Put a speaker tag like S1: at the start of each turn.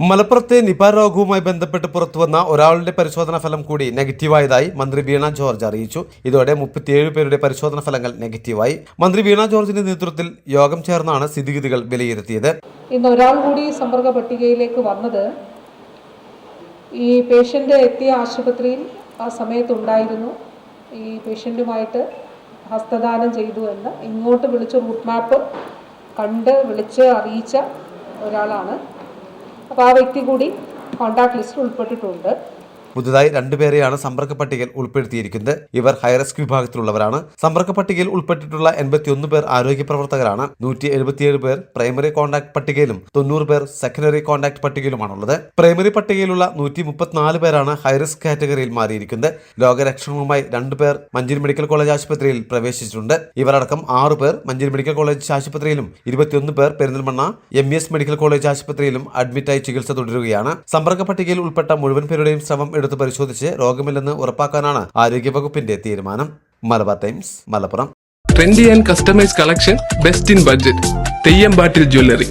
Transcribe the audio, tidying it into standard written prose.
S1: മലപ്പുറത്തെ നിപ രോഗവുമായി ബന്ധപ്പെട്ട് പുറത്തുവന്ന ഒരാളുടെ പരിശോധനാ ഫലം കൂടി നെഗറ്റീവായതായി മന്ത്രി വീണ ജോർജ് അറിയിച്ചു. ഇതോടെ 37 പേരുടെ പരിശോധനാ ഫലങ്ങൾ നെഗറ്റീവായി. മന്ത്രി വീണ ജോർജിന്റെ നേതൃത്വത്തിൽ യോഗം ചേർന്നാണ് സ്ഥിതിഗതികൾ വിലയിരുത്തിയത്.
S2: ഇന്ന് ഒരാൾ കൂടി സമ്പർക്ക പട്ടികയിലേക്ക് വന്നത് ഈ പേഷ്യന്റ് എത്തിയ ആശുപത്രിയിൽ ആ സമയത്തുണ്ടായിരുന്നു. ഈ പേഷ്യന്റുമായിട്ട് ഹസ്തദാനം ചെയ്തു എന്ന് ഇങ്ങോട്ട് വിളിച്ച് റൂട്ട് മാപ്പ് കണ്ട് വിളിച്ച് അറിയിച്ച ഒരാളാണ്. അപ്പോൾ ആ വ്യക്തി കൂടി കോൺടാക്ട് ലിസ്റ്റിൽ ഉൾപ്പെട്ടിട്ടുണ്ട്.
S1: പുതുതായി 2 പേരെയാണ് സമ്പർക്ക പട്ടികയിൽ ഉൾപ്പെടുത്തിയിരിക്കുന്നത്. ഇവർ ഹൈറിസ്ക് വിഭാഗത്തിലുള്ളവരാണ്. സമ്പർക്ക പട്ടികയിൽ ഉൾപ്പെട്ടിട്ടുള്ള 81 പേർ ആരോഗ്യ പ്രവർത്തകരാണ്. 177 പേർ പ്രൈമറി കോൺടാക്ട് പട്ടികയിലും 90 പേർ സെക്കൻഡറി കോൺടാക്ട് പട്ടികയിലുമാണുള്ളത്. പ്രൈമറി പട്ടികയിലുള്ള 134 പേരാണ് ഹൈറിസ്ക് കാറ്റഗറിയിൽ മാറിയിരിക്കുന്നത്. രോഗലക്ഷണവുമായി 2 പേർ മഞ്ചേരി മെഡിക്കൽ കോളേജ് ആശുപത്രിയിൽ പ്രവേശിച്ചിട്ടുണ്ട്. ഇവരടക്കം 6 പേർ മഞ്ചേരി മെഡിക്കൽ കോളേജ് ആശുപത്രിയിലും 21 പേർ പെരിന്തൽമണ്ണ MES മെഡിക്കൽ കോളേജ് ആശുപത്രിയിലും അഡ്മിറ്റായി ചികിത്സ തുടരുകയാണ്. സമ്പർക്ക പട്ടികയിൽ ഉൾപ്പെട്ട മുഴുവൻ പേരുടെയും ശ്രമം എടുത്ത് പരിശോധിച്ച് രോഗമില്ലെന്ന് ഉറപ്പാക്കാനാണ് ആരോഗ്യവകുപ്പിന്റെ തീരുമാനം. Malabar Times, Malappuram.
S3: Trendy and customise collection, best in budget. Theyyam battle jewellery.